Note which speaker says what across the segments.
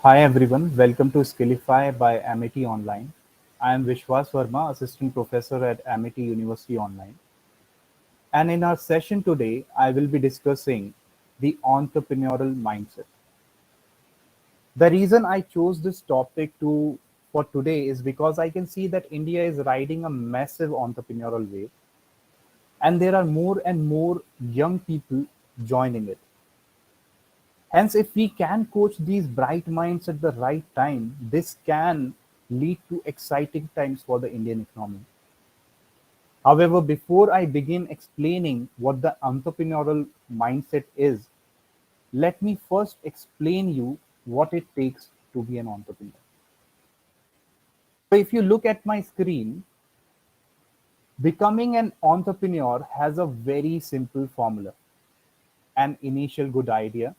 Speaker 1: Hi everyone, welcome to Skillify by Amity Online. I am Vishwas Verma, Assistant Professor at Amity University Online. And in our session today, I will be discussing the entrepreneurial mindset. The reason I chose this topic for today is because I can see that India is riding a massive entrepreneurial wave, and there are more and more young people joining it. Hence, if we can coach these bright minds at the right time, this can lead to exciting times for the Indian economy. However, before I begin explaining what the entrepreneurial mindset is, let me first explain you what it takes to be an entrepreneur. So if you look at my screen, becoming an entrepreneur has a very simple formula: an initial good idea,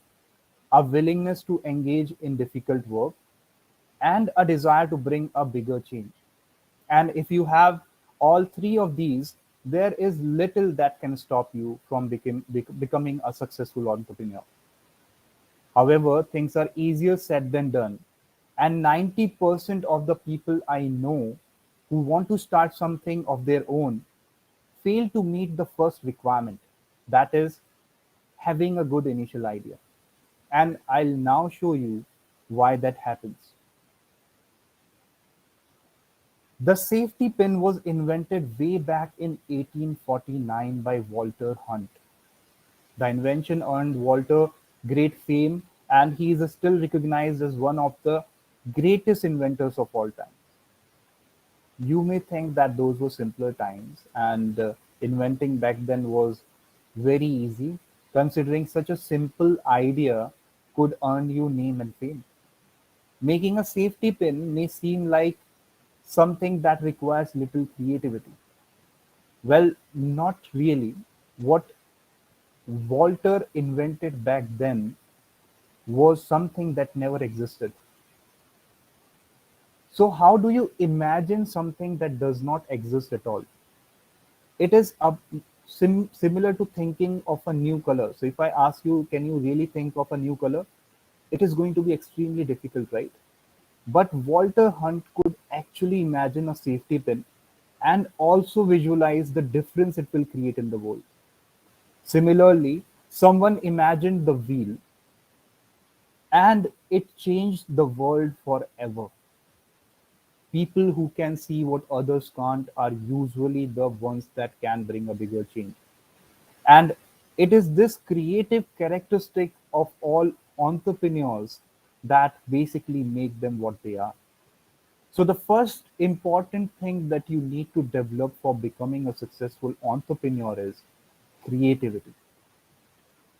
Speaker 1: a willingness to engage in difficult work, and a desire to bring a bigger change. And if you have all three of these, there is little that can stop you from becoming a successful entrepreneur. However, things are easier said than done. And 90% of the people I know who want to start something of their own fail to meet the first requirement, that is, having a good initial idea. And I'll now show you why that happens. The safety pin was invented way back in 1849 by Walter Hunt. The invention earned Walter great fame, and he is still recognized as one of the greatest inventors of all time. You may think that those were simpler times, and inventing back then was very easy, considering such a simple idea could earn you name and fame. Making a safety pin may seem like something that requires little creativity. Well, not really. What Walter invented back then was something that never existed. So, how do you imagine something that does not exist at all? It is similar to thinking of a new color. So, if I ask you, can you really think of a new color? It is going to be extremely difficult, right? But Walter Hunt could actually imagine a safety pin and also visualize the difference it will create in the world. Similarly, someone imagined the wheel and it changed the world forever. People who can see what others can't are usually the ones that can bring a bigger change. And it is this creative characteristic of all entrepreneurs that basically make them what they are. So, the first important thing that you need to develop for becoming a successful entrepreneur is creativity.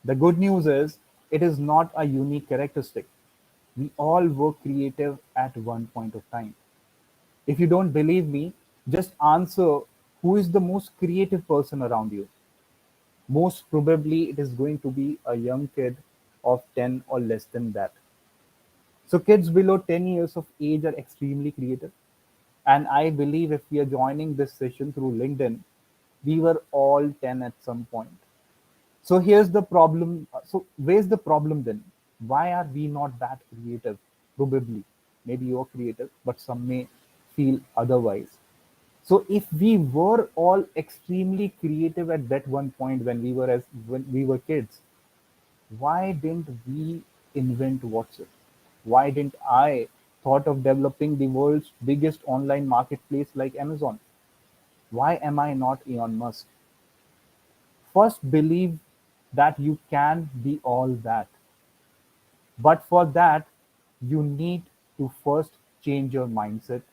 Speaker 1: The good news is it is not a unique characteristic. We all were creative at one point of time. If you don't believe me, just answer who is the most creative person around you. Most probably, it is going to be a young kid of 10 or less than that. So, kids below 10 years of age are extremely creative. And I believe if we are joining this session through LinkedIn, we were all 10 at some point. So here's the problem. So where's the problem then? Why are we not that creative? Probably. Maybe you're creative, but some may feel otherwise. So if we were all extremely creative at that one point when we were kids, why didn't we invent WhatsApp? Why didn't I thought of developing the world's biggest online marketplace like Amazon? Why am I not Elon Musk? First, believe that you can be all that. But for that, you need to first change your mindset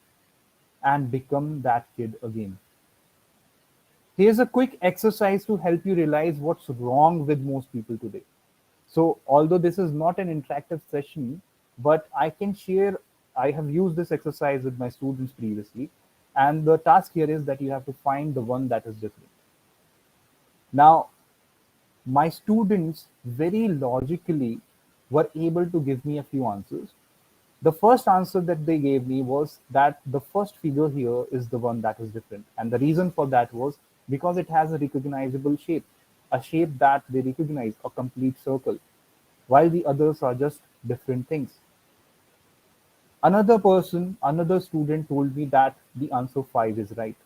Speaker 1: and become that kid again. Here's a quick exercise to help you realize what's wrong with most people today. So, although this is not an interactive session, but I have used this exercise with my students previously. And the task here is that you have to find the one that is different. Now, my students very logically were able to give me a few answers. The first answer that they gave me was that the first figure here is the one that is different. And the reason for that was because it has a recognizable shape, a shape that they recognize, a complete circle, while the others are just different things. Another student told me that the answer 5 is right,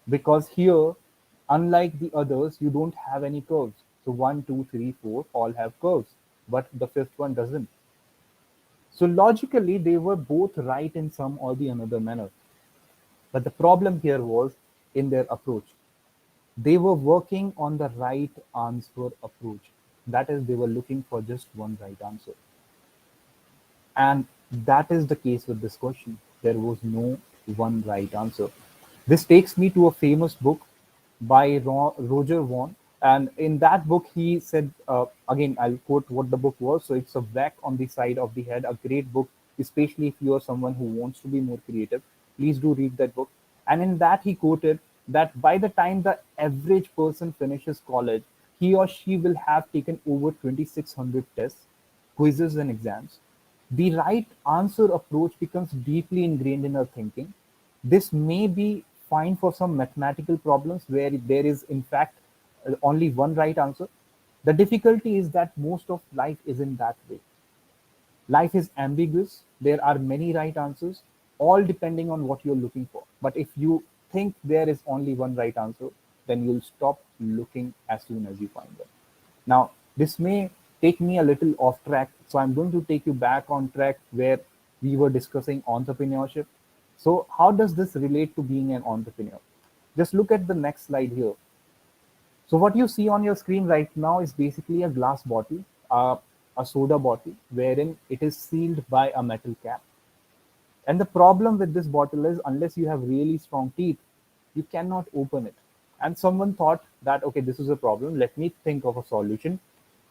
Speaker 1: because here, unlike the others, you don't have any curves. So one, two, three, four all have curves, but the fifth one doesn't. So logically, they were both right in some or the another manner. But the problem here was in their approach. They were working on the right answer approach. That is, they were looking for just one right answer. And that is the case with this question. There was no one right answer. This takes me to a famous book by Roger Vaughan. And in that book, he said, again, I'll quote what the book was. So it's a whack on the side of the head, a great book, especially if you are someone who wants to be more creative. Please do read that book. And in that, he quoted that by the time the average person finishes college, he or she will have taken over 2,600 tests, quizzes, and exams. The right answer approach becomes deeply ingrained in our thinking. This may be fine for some mathematical problems where there is, in fact, only one right answer. The difficulty is that most of life isn't that way. Life is ambiguous. There are many right answers, all depending on what you're looking for. But if you think there is only one right answer, then you'll stop looking as soon as you find them. Now, this may take me a little off track, so I'm going to take you back on track where we were discussing entrepreneurship. So, how does this relate to being an entrepreneur? Just look at the next slide here. So what you see on your screen right now is basically a glass bottle, a soda bottle, wherein it is sealed by a metal cap. And the problem with this bottle is, unless you have really strong teeth, you cannot open it. And someone thought that, okay, this is a problem. Let me think of a solution.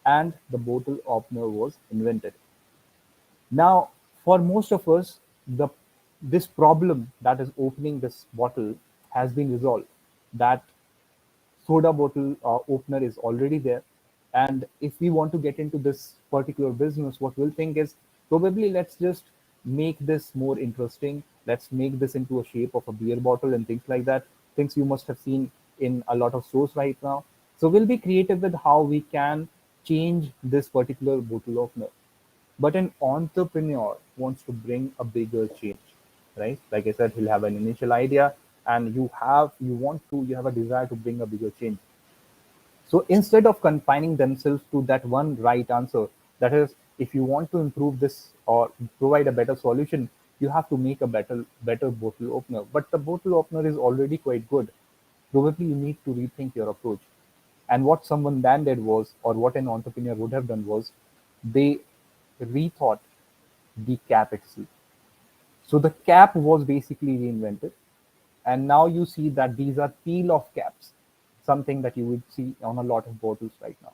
Speaker 1: And the bottle opener was invented. Now, for most of us, the this problem that is opening this bottle has been resolved. That soda bottle opener is already there. And if we want to get into this particular business, what we'll think is probably let's just make this more interesting. Let's make this into a shape of a beer bottle and things like that. Things you must have seen in a lot of stores right now. So we'll be creative with how we can change this particular bottle opener. But an entrepreneur wants to bring a bigger change, right? Like I said, he'll have an initial idea, and you have a desire to bring a bigger change. So instead of confining themselves to that one right answer, that is, if you want to improve this or provide a better solution, you have to make a better bottle opener. But the bottle opener is already quite good. Probably you need to rethink your approach. And what someone then did was, or what an entrepreneur would have done was, they rethought the cap itself. So the cap was basically reinvented, and now you see that these are peel-off caps, something that you would see on a lot of bottles right now.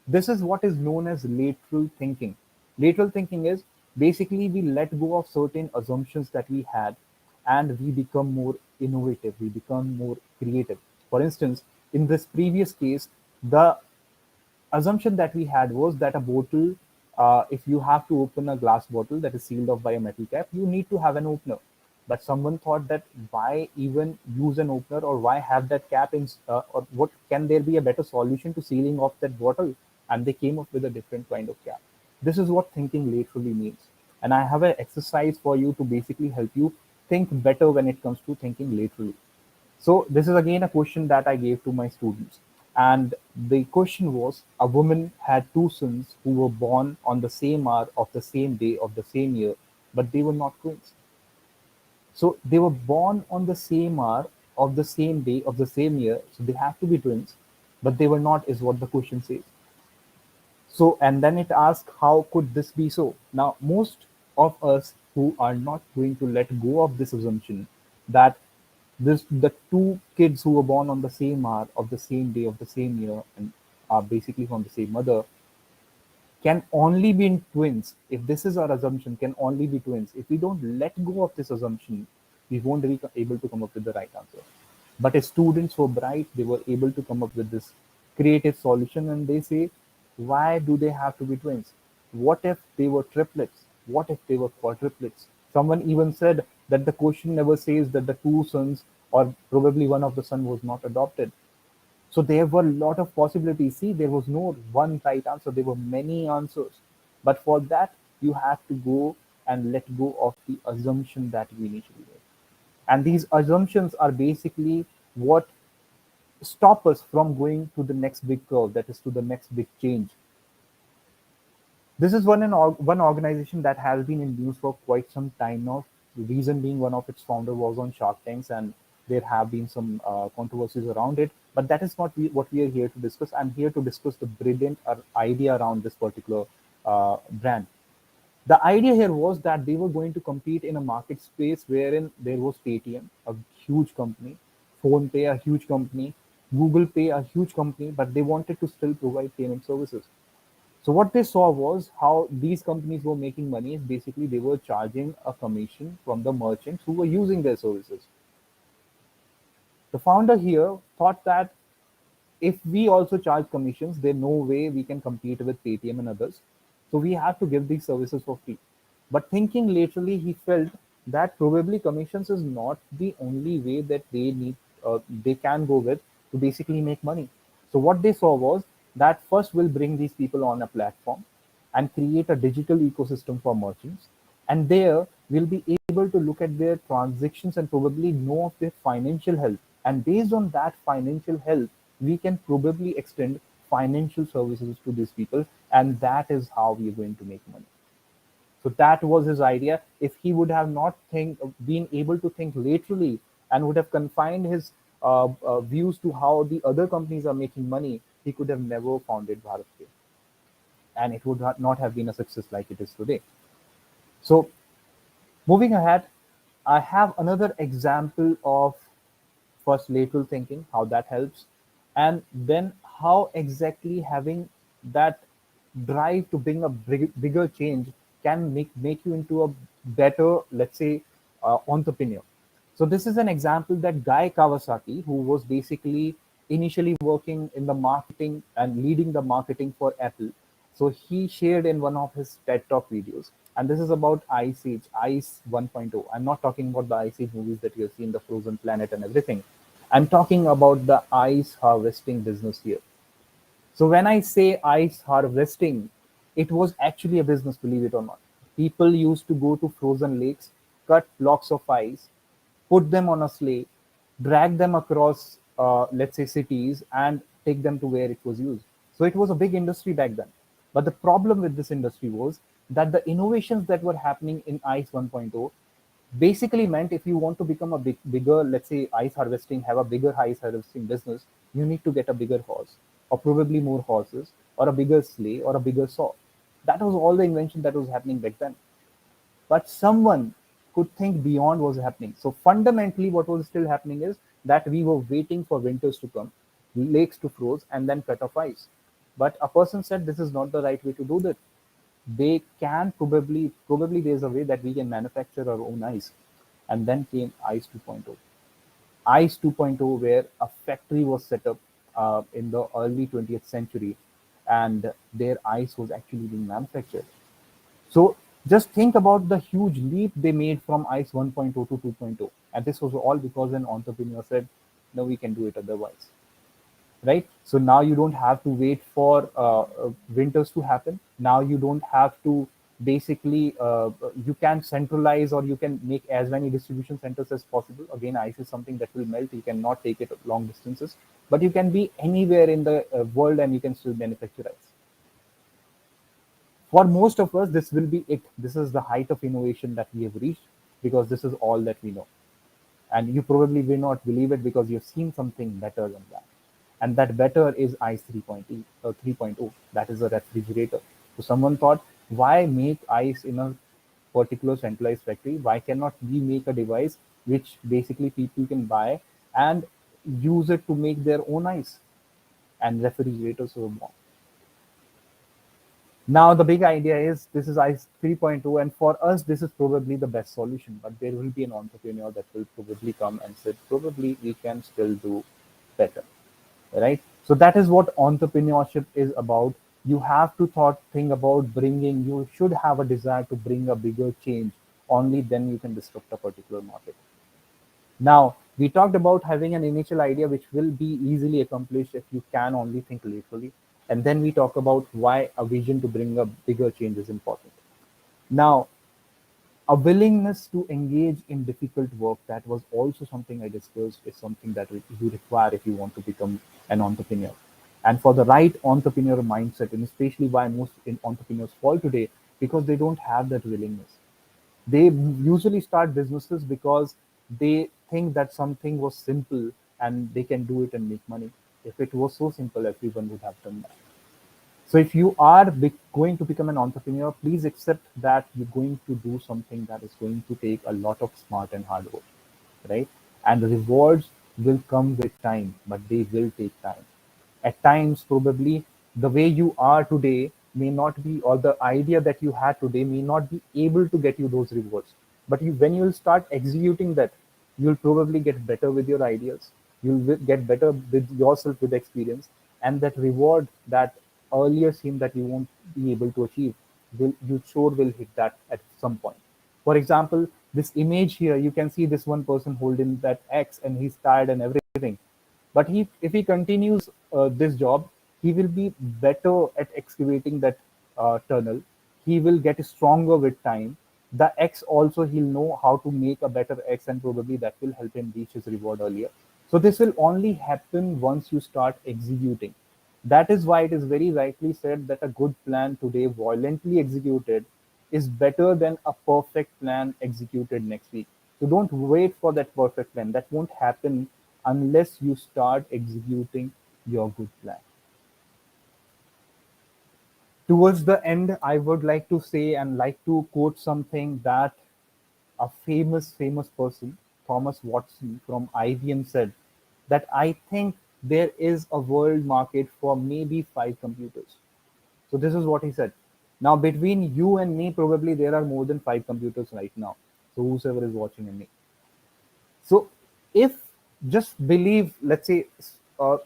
Speaker 1: This is what is known as lateral thinking. Lateral thinking is basically we let go of certain assumptions that we had, and we become more innovative, we become more creative. For instance, in this previous case, the assumption that we had was that a bottle, if you have to open a glass bottle that is sealed off by a metal cap, you need to have an opener. But someone thought that why even use an opener, or why have that cap in, or what can there be a better solution to sealing off that bottle? And they came up with a different kind of cap. This is what thinking laterally means. And I have an exercise for you to basically help you think better when it comes to thinking laterally. So this is again a question that I gave to my students. And the question was, a woman had two sons who were born on the same hour of the same day of the same year, but they were not twins. So they were born on the same hour of the same day of the same year. So they have to be twins, but they were not, is what the question says. So, and then it asks, how could this be so? Now, most of us who are not going to let go of this assumption that the two kids who were born on the same hour of the same day of the same year and are basically from the same mother can only be twins. If this is our assumption, can only be twins. If we don't let go of this assumption, we won't be able to come up with the right answer. But if students were bright, they were able to come up with this creative solution, and they say, why do they have to be twins? What if they were triplets? What if they were quadruplets? Someone even said that the question never says that the two sons or probably one of the son was not adopted. So there were a lot of possibilities. See, there was no one right answer. There were many answers. But for that, you have to go and let go of the assumption that we initially made. And these assumptions are basically what stop us from going to the next big curve, that is to the next big change. This is one organization that has been in news for quite some time now. The reason being, one of its founder was on Shark Tanks, and there have been some controversies around it. But that is not what we are here to discuss. I'm here to discuss the brilliant idea around this particular brand. The idea here was that they were going to compete in a market space wherein there was Paytm, a huge company, PhonePe, a huge company, Google Pay, a huge company, but they wanted to still provide payment services. So what they saw was how these companies were making money is basically they were charging a commission from the merchants who were using their services. The founder here thought that if we also charge commissions, there's no way we can compete with Paytm and others. So we have to give these services for free. But thinking laterally, he felt that probably commissions is not the only way that they can go with to basically make money. So what they saw was that first we'll bring these people on a platform and create a digital ecosystem for merchants, and there we'll be able to look at their transactions and probably know of their financial health, and based on that financial health we can probably extend financial services to these people, and that is how we are going to make money. So that was his idea. If he would have not been able to think laterally and would have confined his views to how the other companies are making money, he could have never founded Bharat Pay, and it would not have been a success like it is today. So moving ahead, I have another example of first lateral thinking, how that helps, and then how exactly having that drive to bring a bigger change can make you into a better, let's say, entrepreneur. So this is an example that Guy Kawasaki, who was basically initially working in the marketing and leading the marketing for Apple. So he shared in one of his TED Talk videos, and this is about Ice Age, Ice 1.0. I'm not talking about the Ice Age movies that you have seen, the Frozen Planet and everything. I'm talking about the ice harvesting business here. So when I say ice harvesting, it was actually a business, believe it or not. People used to go to frozen lakes, cut blocks of ice, put them on a sleigh, drag them across, let's say, cities, and take them to where it was used. So it was a big industry back then. But the problem with this industry was that the innovations that were happening in ICE 1.0 basically meant if you want to become a bigger, let's say, ice harvesting, have a bigger ice harvesting business, you need to get a bigger horse, or probably more horses, or a bigger sleigh, or a bigger saw. That was all the invention that was happening back then. But someone could think beyond what was happening. So fundamentally, what was still happening is that we were waiting for winters to come, lakes to froze, and then cut off ice. But a person said this is not the right way to do that. They can probably there's a way that we can manufacture our own ice. And then came ice 2.0. Ice 2.0, where a factory was set up in the early 20th century, and their ice was actually being manufactured. So just think about the huge leap they made from ICE 1.0 to 2.0. And this was all because an entrepreneur said, no, we can do it otherwise. Right? So now you don't have to wait for winters to happen. Now you don't have to basically, you can centralize or you can make as many distribution centers as possible. Again, ice is something that will melt. You cannot take it long distances, but you can be anywhere in the world and you can still manufacture ice. For most of us, this will be it. This is the height of innovation that we have reached because this is all that we know. And you probably will not believe it because you've seen something better than that. And that better is ICE 3.0. That is a refrigerator. So someone thought, why make ice in a particular centralized factory? Why cannot we make a device which basically people can buy and use it to make their own ice? And refrigerators were born. Now the big idea is this is ICE 3.0, and for us this is probably the best solution. But there will be an entrepreneur that will probably come and say, probably we can still do better, right? So that is what entrepreneurship is about. You have to think about bringing. You should have a desire to bring a bigger change. Only then you can disrupt a particular market. Now, we talked about having an initial idea which will be easily accomplished if you can only think laterally. And then we talk about why a vision to bring a bigger change is important. Now, A willingness to engage in difficult work, that was also something I discussed, is something that you require if you want to become an entrepreneur. And for the right entrepreneur mindset, and especially why most entrepreneurs fall today, because they don't have that willingness. They usually start businesses because they think that something was simple and they can do it and make money. If it was so simple, everyone would have done that. So if you are going to become an entrepreneur, please accept that you're going to do something that is going to take a lot of smart and hard work, right? And the rewards will come with time, but they will take time. At times, probably the way you are today may not be, or the idea that you had today may not be able to get you those rewards. But when you'll start executing that, you'll probably get better with your ideas. You'll get better with yourself with experience, and that reward that earlier seemed that you won't be able to achieve, you sure will hit that at some point. For example, this image here, you can see this one person holding that X and he's tired and everything. But if he continues this job, he will be better at excavating that tunnel. He will get stronger with time. The X also, he'll know how to make a better X, and probably that will help him reach his reward earlier. So this will only happen once you start executing. That is why it is very rightly said that a good plan today, violently executed, is better than a perfect plan executed next week. So don't wait for that perfect plan. That won't happen unless you start executing your good plan. Towards the end, I would like to say and like to quote something that a famous person, Thomas Watson from IBM, said, that I think there is a world market for maybe 5 computers. So this is what he said. Now between you and me, probably there are more than 5 computers right now. So whosoever is watching and me. So if just believe, let's say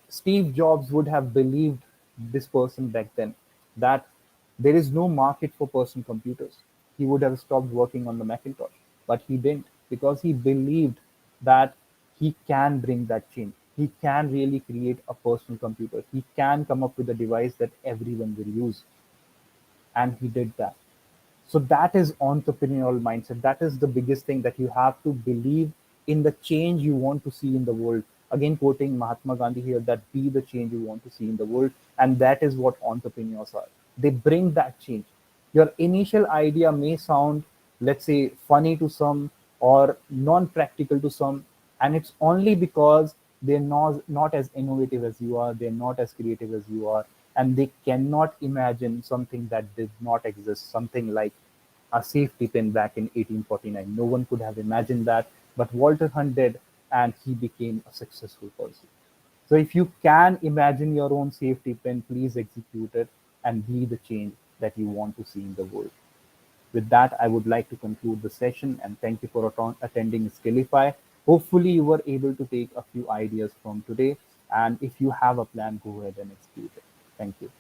Speaker 1: Steve Jobs would have believed this person back then, that there is no market for personal computers, he would have stopped working on the Macintosh. But he didn't, because he believed that he can bring that change. He can really create a personal computer. He can come up with a device that everyone will use. And he did that. So that is entrepreneurial mindset. That is the biggest thing, that you have to believe in the change you want to see in the world. Again, quoting Mahatma Gandhi here, that be the change you want to see in the world. And that is what entrepreneurs are. They bring that change. Your initial idea may sound, let's say, funny to some or non-practical to some, and it's only because they're not as innovative as you are, they're not as creative as you are, and they cannot imagine something that did not exist, something like a safety pin back in 1849. No one could have imagined that, but Walter Hunt did, and he became a successful person. So if you can imagine your own safety pin, please execute it and be the change that you want to see in the world. With that, I would like to conclude the session and thank you for attending Skillify. Hopefully, you were able to take a few ideas from today. And if you have a plan, go ahead and execute it. Thank you.